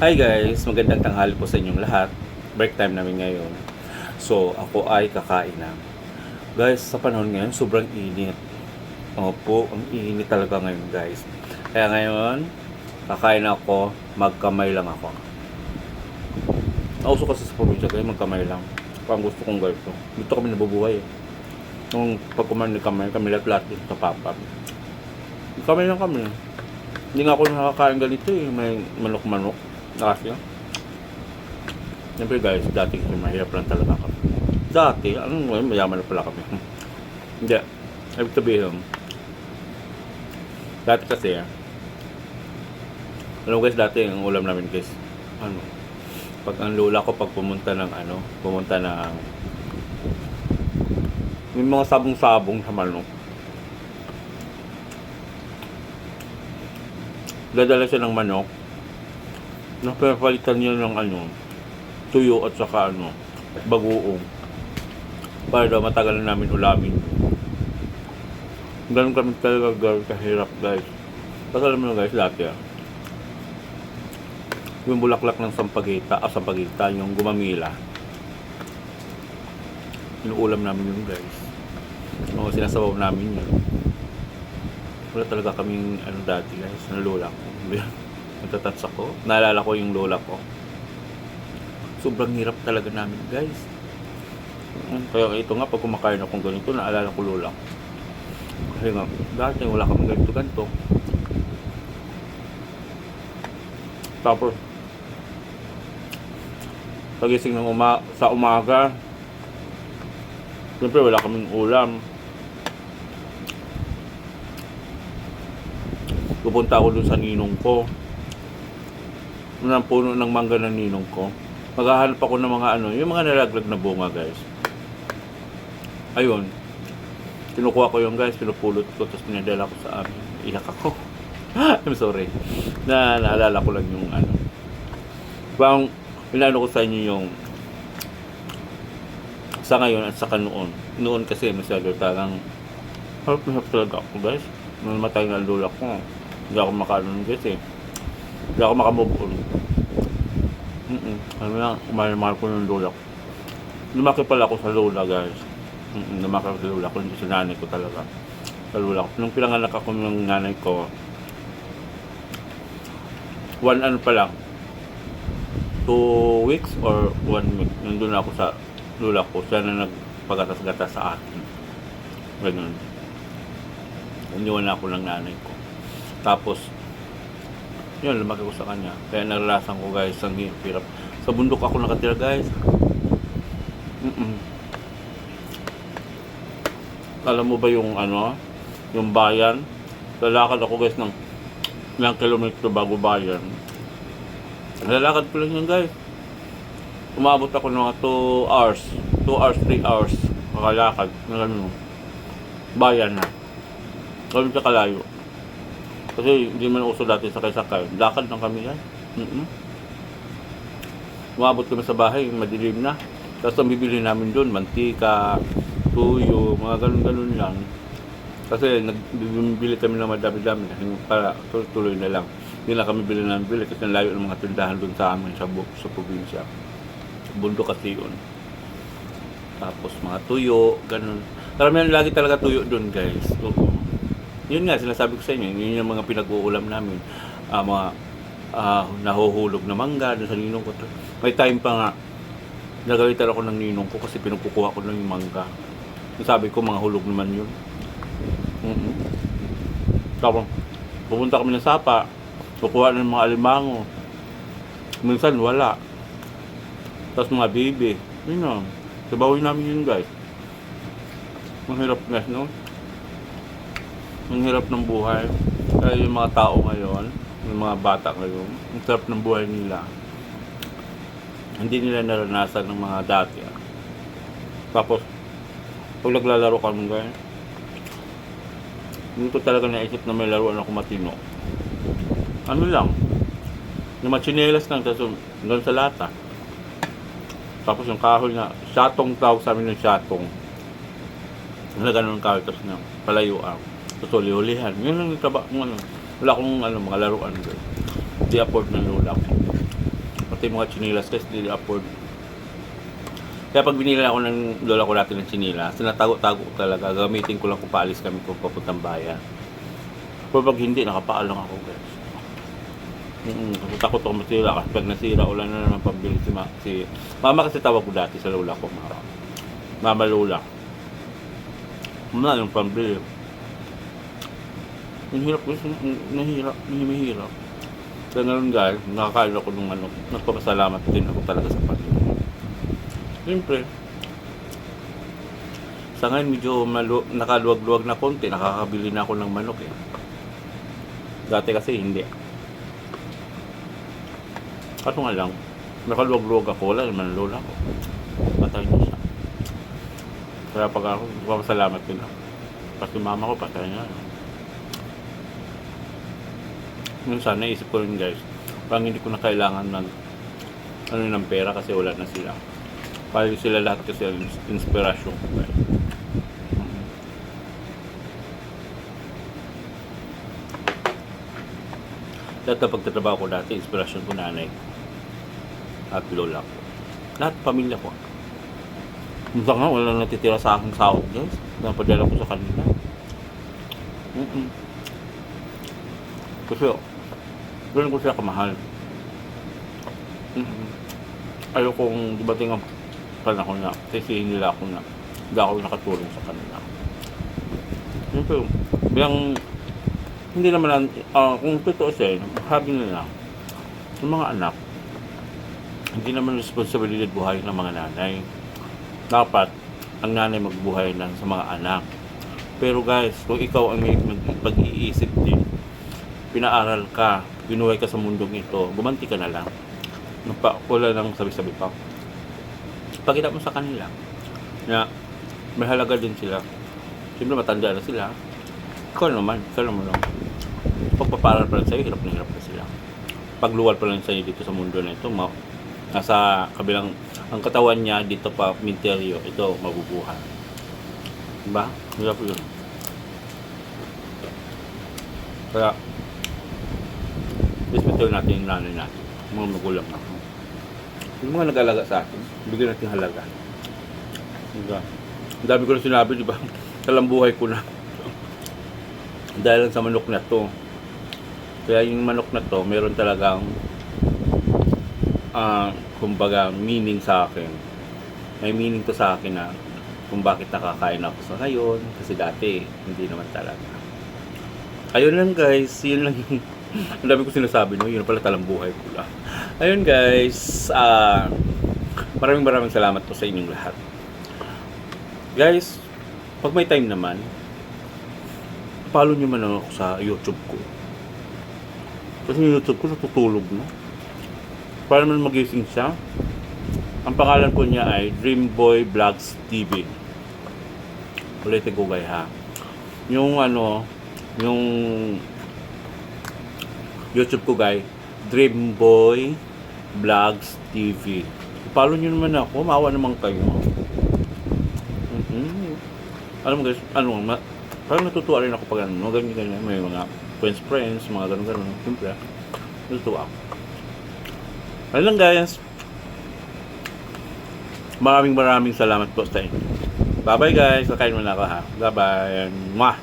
Hi guys, magandang tanghali po sa inyong lahat. Break time namin ngayon. So, ako ay kakain na. Guys, sa panahon ngayon, sobrang init. Opo, ang init talaga ngayon guys. Kaya ngayon, kakain ako, magkamay lang ako. Nauso kasi sa probinsya guys, magkamay lang. Parang gusto kong ganito. Dito kami nabubuhay eh. Nung pag kumain kami lahat dito sa papa. Kamay lang kami. Hindi nga ako nakakain ganito eh. May manok-manok. Kasi siyempre guys, dati kasi mahirap lang talaga kami. Dati, ano ngayon, mayaman na pala kami. Hindi. Ibig sabihin, dati kasi, alam mo guys, dati ang ulam namin guys, pag ang lola ko, pag pumunta ng may mga sabong-sabong sa manok. Dadala siya ng manok. Napapalitan niya ng tuyo at saka bagoong. Para daw matagal na namin ulamin. Ganun kami talaga guys, kahirap guys. Kasi alam mo guys, dati yung bulaklak ng sampagita, yung gumamila. Inuulam namin yun guys. Sinasabaw namin yun. Wala talaga kaming dati guys, nalola ko. Natatats ako. Naalala ko yung lola ko. Sobrang hirap talaga namin guys. Kaya ito nga, pag kumakain akong ganito, naalala ko lola ko. Kasi nga, dati wala kaming ganito. Tapos, pagising ng sa umaga, siyempre wala kaming ulam. Pupunta ako dun sa ninong ko. Unang puno ng mangga ng ninong ko. Maghahanap ako ng mga yung mga nalaglag na bunga guys. Ayun. Kinukuha ko yung guys, pinupulot ko, tapos pinadala ko sa amin. Iyak ako. I'm sorry. Naalala ko lang yung Parang, inano ko sa inyo yung sa ngayon at saka noon. Noon kasi masyado talagang harap talaga ako guys. Nung namatay na lola ko, hindi ako makanon guys eh. Hindi ako makamove on. Ano lang, mahal ko ng lola ko. Lumaki pala ako sa lola guys. Lumaki ako sa lola ko, hindi sa nanay ko talaga. Sa lola ko. Nung pinanganak ako ng nanay ko, 1 ano pa lang, 2 weeks or 1 week. Nandun ako sa lola ko. Siya na nagpagatas-gatas sa akin. Ganun. Iniwan ako ng nanay ko. Tapos, yun, lumaki ko sa kanya. Kaya naranasan ko guys, ang hirap. Sa bundok ako nakatira guys. Alam mo ba yung yung bayan? Lalakad ako guys ng ilang kilometro bago bayan. Lalakad ko lang yun guys. Umabot ako ng mga 2 hours. 2 hours, 3 hours. Makalakad. Bayan na. Ganun sa kalayo. Kasi hindi man uso dati sakay-sakay. Lakad lang kami yan. Umabot kami sa bahay, madilim na. Tapos ang bibili namin doon, mantika, tuyo, mga ganun-ganun lang. Kasi nagbibili kami ng madami-dami para tuloy na lang. Hindi na kami bili kasi layo ng mga tindahan doon sa amin sa probinsya. Bundok kasi yun. Tapos mga tuyo, ganun. Karamihan lagi talaga tuyo doon guys. Oo. Yun nga, sinasabi ko sa inyo, yun yung mga pinag-uulam namin. Mga nahuhulog na mangga doon sa ninong ko. May time pa nga, nagalitan ako ng ninong ko kasi pinukukuha ko lang yung mangga. Sabi ko, mga hulog naman yun. Tapos, pupunta kami ng sapa, kukuha ng mga alimango. Minsan, wala. Tapos mga bibi. Yun na, sabawin namin yun guys. Mahirap guys, no? Ang hirap ng buhay. Kaya yung mga tao ngayon, yung mga bata ngayon, ang sarap ng buhay nila. Hindi nila naranasan ng mga dati. Tapos, pag naglalaro kami guys, hindi ko talaga naisip na may laruan ako matino. Ano lang, yung machinelas lang, tapos doon sa lata. Tapos yung kahoy na, syatong tawag sa amin ng syatong. Wala ganun kahoy, tapos na palayuan. Tapos uli-ulihan. Yun ang trabaho. Wala akong mga laruan. Di afford ng lola ko. Pati mga chinilas guys, hindi afford. Kaya pag binili ako ng lola ko dati ng chinilas, tinatago-tago ko talaga. Gamitin ko lang kung paalis kami kung papuntang bayan. Pero pag hindi, nakapaalang ako guys. Takot ako masira kasi pag nasira, wala na naman pambili si mama kasi tawag ko dati sa lola ko. Mama lola. Wala yung pambili. Ang hirap guys, mahirap. Kaya ngayon guys, nakakain ako ng ano, nagpapasalamat din ako talaga sa Panginoon. Siyempre, sa ngayon medyo nakaluwag-luwag na konti, nakakabili na ako ng manok eh. Dati kasi hindi. Kaso nga lang, nakaluwag-luwag ako, wala naman lola ko. Patay na siya. Kaya pag ako, nagpapasalamat din ako. Kasi mama ko patay na. Minsan naisip ko rin guys, parang hindi ko na kailangan ng pera kasi wala na sila. Parang sila lahat kasi inspirasyon ko guys. Lahat na pagtatrabaho ko dati, inspirasyon ko nanay at lola ko. Lahat pamilya ko. Minsan nga wala natitira sa aking sahod guys. Napadala ko sa kanila. Kasi ganoon ko sila kamahal. Ayokong dumating ang panahon na sisihin nila ako na hindi ako nakatulong sa kanila. Siyempre, hindi naman, kung totoo siya, sabi nila, yung mga anak, hindi naman responsibilidad buhay ng mga nanay. Dapat, ang nanay magbuhay lang sa mga anak. Pero guys, kung ikaw ang may pag-iisip din, pinaaral ka, binuhay ka sa mundong ito, bumanti ka na lang. Wala lang sabi-sabi pa. Pagkita mo sa kanila, na may halaga din sila. Siyempre matanda na sila. Ikaw naman lang. Pagpaparal pa lang sa'yo, hirap na sila. Pagluwal pa lang sa'yo dito sa mundo na ito, nasa kabilang, ang katawan niya dito pa, minteryo, ito, mabubuhay. Diba? Hirap yun. Kaya, respetuhin natin yung nanay natin, mga magulang natin. Yung mga nag-alaga sa atin, bigyan natin halaga. Diba? Ang dami ko na sinabi, diba? Talambuhay ko na. Dahil sa manok na to. Kaya yung manok na to, meron talagang kumbaga meaning sa akin. May meaning to sa akin na kung bakit nakakain ako sa ngayon. Kasi dati, hindi naman talaga. Ayun lang guys, yun lang yung ang dami ko sinasabi, no? Yun pala talambuhay ko lang. Ayun guys, maraming salamat po sa inyong lahat. Guys, pag may time naman, follow nyo man ako sa YouTube ko. Kasi yung YouTube ko natutulog na. Para naman magising siya. Ang pangalan ko niya ay Dreamboy Vlogs TV. Ulitin ko guys ha. Yung YouTube ko guys, Dreamboy Vlogs TV. Follow nyo naman ako, maawa naman kayo. Alam mo guys, parang natutuwa rin ako pag ganyan, may mga friends, mga ganun. Siyempre, natutuwa ako. Ayun lang guys. Maraming salamat po sa inyo. Bye bye guys, kakain muna ako ha. Bye bye. Mwah!